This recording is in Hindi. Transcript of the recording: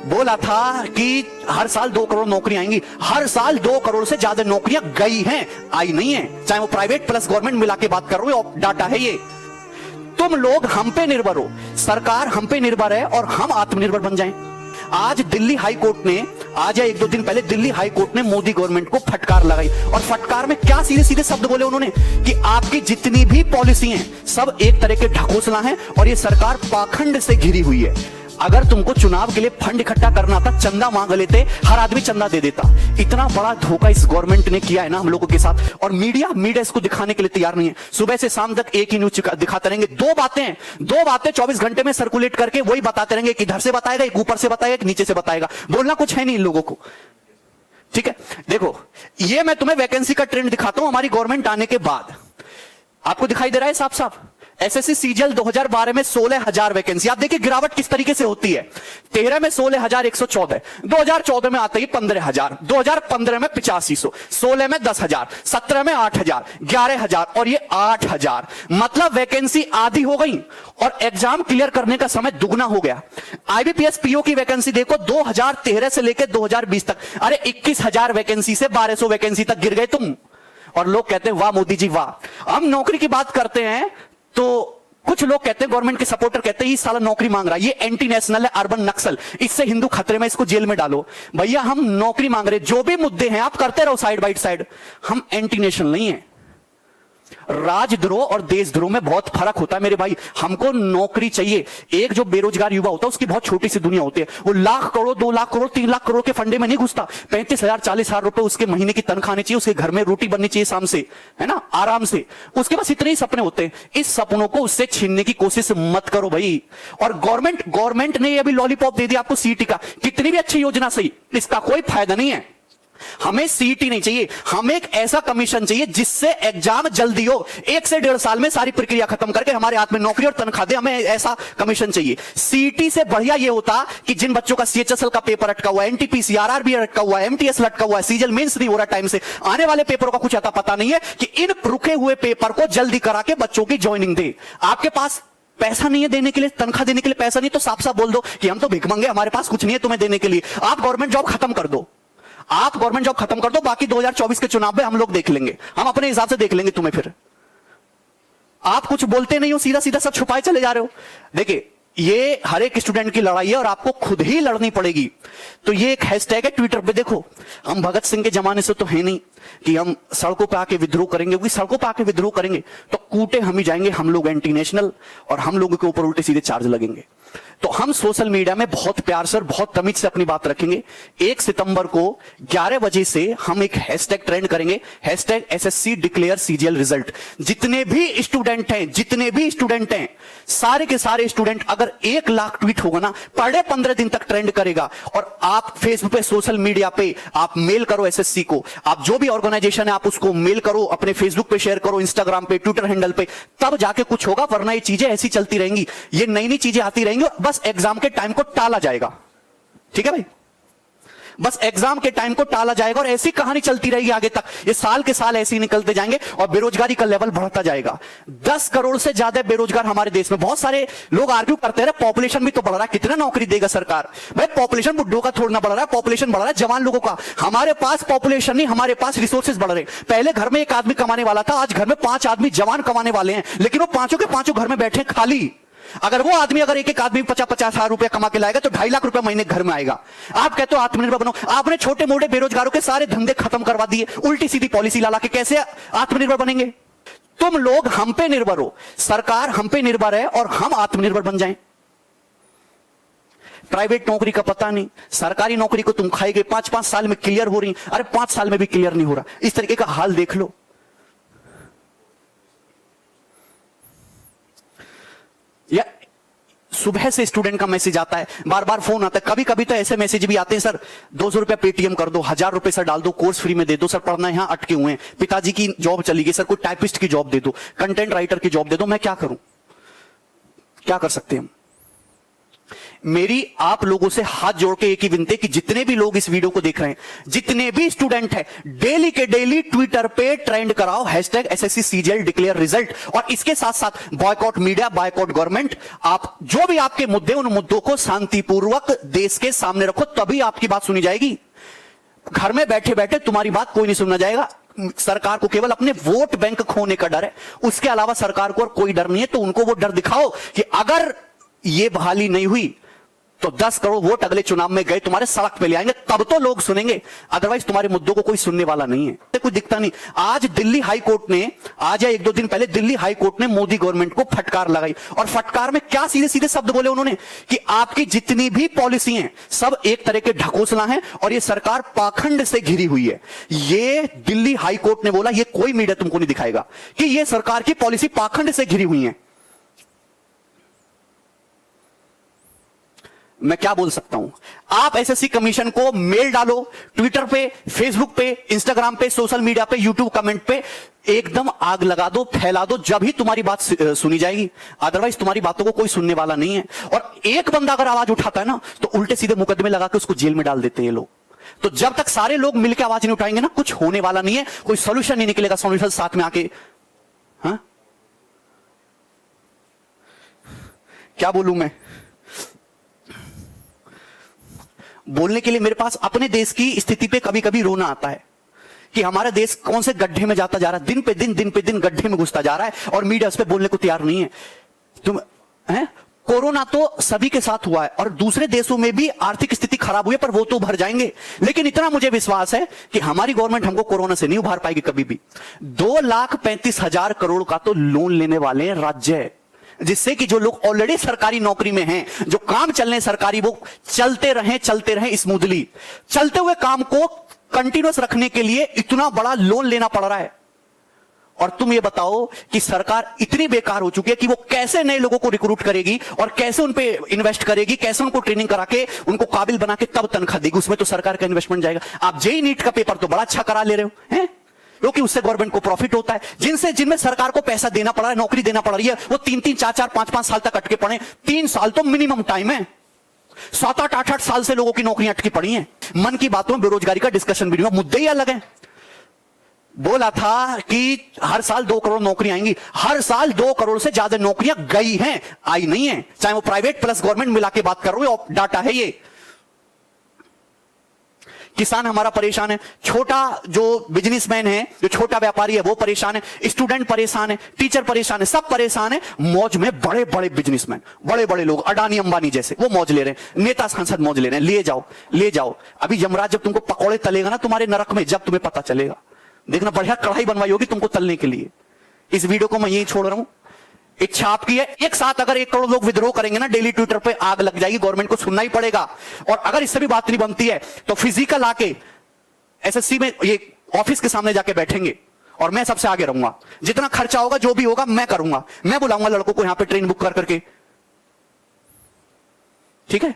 बोला था कि हर साल 2 करोड़ नौकरियां आएंगी। हर साल 2 करोड़ से ज्यादा नौकरियां गई हैं, आई नहीं है। चाहे वो प्राइवेट प्लस गवर्नमेंट मिला के बात कर रहे हो, डाटा है ये। तुम लोग हम पे निर्भर हो, सरकार हम पे निर्भर है और हम आत्मनिर्भर बन जाएं। आज दिल्ली हाई कोर्ट ने, आज या 1-2 दिन पहले दिल्ली हाई कोर्ट ने मोदी गवर्नमेंट को फटकार लगाई। और फटकार में क्या सीधे सीधे शब्द बोले उन्होंने कि आपकी जितनी भी पॉलिसी हैं सब एक तरह के ढकोसला हैं और ये सरकार पाखंड से घिरी हुई है। अगर तुमको चुनाव के लिए फंड इकट्ठा करना था, चंदा मांग लेते, हर आदमी चंदा दे देता। इतना बड़ा धोखा इस गवर्नमेंट ने किया है ना हम लोगों के साथ। और मीडिया इसको दिखाने के लिए तैयार नहीं है। सुबह से शाम तक एक ही न्यूज दिखाते रहेंगे, दो बातें 24 घंटे में सर्कुलेट करके वही बताते रहेंगे। एक इधर से बताएगा, एक ऊपर से बताएगा, एक नीचे से बताएगा। बोलना कुछ है नहीं इन लोगों को। ठीक है, देखो ये मैं तुम्हें वैकेंसी का ट्रेंड दिखाता हूं हमारी गवर्नमेंट आने के बाद। आपको दिखाई दे रहा है साफ साफ। एसएससी सीजीएल 2012 में 16,000 वैकेंसी। आप देखिए गिरावट किस तरीके से होती है। 13 में 16,114, 2014 में आते ही 15,000, 2015 में 8500, 16 में 10,000, 17 में 8,000, 11,000 और ये 8,000। मतलब वैकेंसी आधी हो गई और एग्जाम क्लियर करने का समय दुगना हो गया। आईबीपीएस पीओ की वैकेंसी देखो 2013 से लेकर 2020 तक, अरे 21,000 वैकेंसी से 1200 वैकेंसी तक गिर गए तुम। और लोग कहते हैं वाह मोदी जी वाह। हम नौकरी की बात करते हैं तो कुछ लोग कहते हैं, गवर्नमेंट के सपोर्टर कहते हैं ये साला नौकरी मांग रहा है, ये एंटी नेशनल है, अर्बन नक्सल, इससे हिंदू खतरे में, इसको जेल में डालो। भैया हम नौकरी मांग रहे, जो भी मुद्दे हैं आप करते रहो साइड बाय साइड, हम एंटी नेशनल नहीं है। राजद्रोह और देशद्रोह में बहुत फर्क होता है मेरे भाई। हमको नौकरी चाहिए। एक जो बेरोजगार युवा होता है उसकी बहुत छोटी सी दुनिया होती है। वो लाख करोड़, 2 लाख करोड़, 3 लाख करोड़ के फंडे में नहीं घुसता। 35,000 40,000 रुपए उसके महीने की तनख्वाह आनी चाहिए, उसके घर में रोटी बननी चाहिए शाम से, है ना, आराम से। उसके पास इतने ही सपने होते हैं। इस सपनों को उससे छीनने की कोशिश मत करो भाई। और गवर्नमेंट ने अभी लॉलीपॉप दे दिया आपको सीईटी का, कितनी भी अच्छी योजना सही, इसका कोई फायदा नहीं है। हमें सीईटी नहीं चाहिए, हमें एक ऐसा कमीशन चाहिए जिससे एग्जाम जल्दी हो, 1 से 1.5 साल में सारी प्रक्रिया खत्म करके हमारे हाथ में नौकरी और तनख्वाह दे। हमें ऐसा कमीशन चाहिए। सीईटी से बढ़िया यह होता कि जिन बच्चों का सीएचएसएल का पेपर अटका हुआ है, एनटीपीसी आरआरबी अटका हुआ है, एमटीएस लटका हुआ है, सीजीएल मेंस नहीं हो रहा टाइम से, आने वाले पेपरों का कुछ आता पता नहीं है, कि इन रुके हुए पेपर को जल्दी करा के बच्चों की ज्वाइनिंग दे। आपके पास पैसा नहीं है देने के लिए, तनख्वाह देने के लिए पैसा नहीं, तो साफ साफ बोल दो कि हम तो भिख मंगे, हमारे पास कुछ नहीं है तुम्हें देने के लिए। आप गवर्नमेंट जॉब खत्म कर दो, आप गवर्नमेंट जॉब खत्म कर दो, बाकी 2024 के चुनाव में हम लोग देख लेंगे, हम अपने हिसाब से देख लेंगे तुम्हें। फिर आप कुछ बोलते नहीं हो, सीधा सीधा सब छुपाए चले जा रहे हो। देखिए ये हर एक स्टूडेंट की लड़ाई है और आपको खुद ही लड़नी पड़ेगी। तो ये एक हैशटैग है ट्विटर पे, देखो हम भगत सिंह के जमाने से तो है नहीं कि हम सड़कों पे आके विद्रोह करेंगे, क्योंकि सड़कों पे आके विद्रोह करेंगे तो कूटे हम ही जाएंगे, हम लोग एंटी नेशनल, और हम लोगों के ऊपर उल्टे सीधे चार्ज लगेंगे। तो हम सोशल मीडिया में बहुत प्यार से और बहुत तमीज से अपनी बात रखेंगे। 1 सितंबर को 11 बजे से हम एक हैशटैग ट्रेंड करेंगे, hashtag SSC declare CGL result. जितने भी स्टूडेंट हैं, सारे के सारे स्टूडेंट, अगर 1 लाख ट्वीट होगा ना, पर डे 15 दिन तक ट्रेंड करेगा। और आप फेसबुक पे, सोशल मीडिया पे आप मेल करो एसएससी को, आप जो भी ऑर्गेनाइजेशन है आप उसको मेल करो, अपने फेसबुक पे शेयर करो, इंस्टाग्राम पे, ट्विटर हैंडल पे, तब जाके कुछ होगा। वरना ये चीजें ऐसी चलती रहेंगी, ये नई नई चीजें आती रहेंगी, बस एग्जाम के टाइम को टाला जाएगा। ठीक है भाई, बस एग्जाम के टाइम को टाला जाएगा और ऐसी कहानी चलती रहेगी आगे तक। ये साल के साल ऐसे ही निकलते जाएंगे और बेरोजगारी का लेवल बढ़ता जाएगा। 10 करोड़ से ज्यादा बेरोजगार हमारे देश में। बहुत सारे लोग आर्ग्यू करते हैं पॉपुलेशन भी तो बढ़ रहा है, कितना नौकरी देगा सरकार। भाई पॉपुलेशन बुड्ढों का थोड़ा बढ़ रहा है, पॉपुलेशन बढ़ रहा है जवान लोगों का। हमारे पास पॉपुलेशन नहीं, हमारे पास रिसोर्सेज बढ़ रहे हैं। पहले घर में 1 आदमी कमाने वाला था, आज घर में 5 आदमी जवान कमाने वाले हैं, लेकिन वो पांचों के पांचों घर में बैठे खाली। अगर वो आदमी अगर एक आदमी 50-50 हजार रुपया कमा के लाएगा तो 2.5 लाख रुपया महीने घर में आएगा। आप कहते हो आत्मनिर्भर बनो, आपने छोटे मोटे बेरोजगारों के सारे धंधे खत्म करवा दिए, उल्टी सीधी पॉलिसी ला के कैसे आत्मनिर्भर बनेंगे। तुम लोग हम पे निर्भर हो, सरकार हम पे निर्भर है और हम आत्मनिर्भर बन जाएं। प्राइवेट नौकरी का पता नहीं, सरकारी नौकरी को तुम खाएगे, 5-5 साल में क्लियर हो रही, अरे 5 साल में भी क्लियर नहीं हो रहा। इस तरीके का हाल देख लो। या सुबह से स्टूडेंट का मैसेज आता है, बार बार फोन आता है, कभी कभी तो ऐसे मैसेज भी आते हैं, सर 200 रुपया पेटीएम कर दो, 1000 रुपए सर डाल दो, कोर्स फ्री में दे दो, सर पढ़ना यहां अटके हुए हैं, पिताजी की जॉब चली गई, सर कोई टाइपिस्ट की जॉब दे दो, कंटेंट राइटर की जॉब दे दो। मैं क्या करूं, क्या कर सकते हैं हम। मेरी आप लोगों से हाथ जोड़ के एक ही विनती है कि जितने भी लोग इस वीडियो को देख रहे हैं, जितने भी स्टूडेंट हैं, डेली के डेली ट्विटर पे ट्रेंड कराओ #SSC CGL डिक्लेयर रिजल्ट, और इसके साथ साथ बॉयकॉट मीडिया, बॉयकॉट गवर्नमेंट। आप जो भी आपके मुद्दे, उन मुद्दों को शांतिपूर्वक देश के सामने रखो, तभी आपकी बात सुनी जाएगी। घर में बैठे बैठे तुम्हारी बात कोई नहीं सुनना जाएगा। सरकार को केवल अपने वोट बैंक खोने का डर है, उसके अलावा सरकार को और कोई डर नहीं है। तो उनको वो डर दिखाओ कि अगर ये बहाली नहीं हुई तो 10 करोड़ वोट अगले चुनाव में गए तुम्हारे सड़क पे ले आएंगे, तब तो लोग सुनेंगे, अदरवाइज तुम्हारे मुद्दों को कोई सुनने वाला नहीं है। कुछ दिखता नहीं। आज दिल्ली हाई कोर्ट ने, आज या 1-2 दिन पहले दिल्ली हाई कोर्ट ने मोदी गवर्नमेंट को फटकार लगाई, और फटकार में क्या सीधे सीधे शब्द बोले उन्होंने कि आपकी जितनी भी पॉलिसी हैं सब एक तरह के ढकोसला है और ये सरकार पाखंड से घिरी हुई है। ये दिल्ली हाई कोर्ट ने बोला, ये कोई मीडिया तुमको नहीं दिखाएगा कि ये सरकार की पॉलिसी पाखंड से घिरी हुई है। मैं क्या बोल सकता हूं? आप एसएससी कमीशन को मेल डालो, ट्विटर पे, फेसबुक पे, इंस्टाग्राम पे, सोशल मीडिया पे, यूट्यूब कमेंट पे एकदम आग लगा दो, फैला दो, जब ही तुम्हारी बात सुनी जाएगी, अदरवाइज तुम्हारी बातों को कोई सुनने वाला नहीं है। और एक बंदा अगर आवाज उठाता है ना, तो उल्टे सीधे मुकदमे लगा के उसको जेल में डाल देते हैं लोग। तो जब तक सारे लोग मिलकर आवाज नहीं उठाएंगे ना, कुछ होने वाला नहीं है, कोई सोल्यूशन नहीं निकलेगा। सोल्यूशन साथ में आके, हाँ क्या बोलूं मैं? बोलने के लिए मेरे पास अपने देश की स्थिति पे कभी कभी रोना आता है कि हमारा देश कौन से गड्ढे में जाता जा रहा है, दिन पे दिन गड्ढे में घुसता जा रहा है, और मीडिया उस पर बोलने को तैयार नहीं है। तुम हैं, कोरोना तो सभी के साथ हुआ है और दूसरे देशों में भी आर्थिक स्थिति खराब हुई है, पर वो तो उभर जाएंगे। लेकिन इतना मुझे विश्वास है कि हमारी गवर्नमेंट हमको कोरोना से नहीं उभार पाएगी कभी भी। 2,35,000 करोड़ का तो लोन लेने वाले हैं राज्य, जिससे कि जो लोग ऑलरेडी सरकारी नौकरी में हैं, जो काम चल रहे हैं सरकारी, वो चलते रहें स्मूथली। चलते हुए काम को कंटिन्यूअस रखने के लिए इतना बड़ा लोन लेना पड़ रहा है। और तुम ये बताओ कि सरकार इतनी बेकार हो चुकी है कि वो कैसे नए लोगों को रिक्रूट करेगी और कैसे उन पे इन्वेस्ट करेगी, कैसे उनको ट्रेनिंग करा के उनको काबिल बना के तब तनख्वाह देगी। उसमें तो सरकार का इन्वेस्टमेंट जाएगा। आप जेईई नीट का पेपर तो बड़ा अच्छा करा ले रहे हो, हैं? क्योंकि उससे गवर्नमेंट को प्रॉफिट होता है। जिनमें सरकार को पैसा देना पड़ रहा है, नौकरी देना पड़ रही है, वो 3-3, 4-4, 5-5 साल तक अटके पड़े। 3 साल तो मिनिमम टाइम है। 7-8, 8-8 साल से लोगों की नौकरियां अटकी पड़ी हैं। मन की बातों में बेरोजगारी का डिस्कशन भी नहीं हुआ, मुद्दे ही अलग हैं। बोला था कि हर साल 2 करोड़ नौकरियां आएंगी, हर साल 2 करोड़ से ज्यादा नौकरियां गई हैं, आई नहीं है। चाहे वो प्राइवेट प्लस गवर्नमेंट मिला के बात कर रहे हो, डाटा है ये। किसान हमारा परेशान है, छोटा जो बिजनेसमैन है, जो छोटा व्यापारी है, वो परेशान है, स्टूडेंट परेशान है, टीचर परेशान है, सब परेशान है। मौज में बड़े बड़े बिजनेसमैन, बड़े बड़े लोग, अडानी अंबानी जैसे, वो मौज ले रहे हैं, नेता सांसद मौज ले रहे हैं। ले जाओ। अभी यमराज जब तुमको पकौड़े तलेगा ना तुम्हारे नरक में, जब तुम्हें पता चलेगा, देखना बढ़िया कढ़ाई बनवाई होगी तुमको तलने के लिए। इस वीडियो को मैं यही छोड़ रहा हूं। इच्छा आपकी है, एक साथ अगर 1 करोड़ लोग विद्रोह करेंगे ना, डेली ट्विटर पे आग लग जाएगी, गवर्नमेंट को सुनना ही पड़ेगा। और अगर इससे भी बात नहीं बनती है तो फिजिकल आके एसएससी में ये ऑफिस के सामने जाके बैठेंगे और मैं सबसे आगे रहूंगा। जितना खर्चा होगा, जो भी होगा, मैं करूंगा। मैं बुलाऊंगा लड़कों को यहां पे ट्रेन बुक कर करके, ठीक है?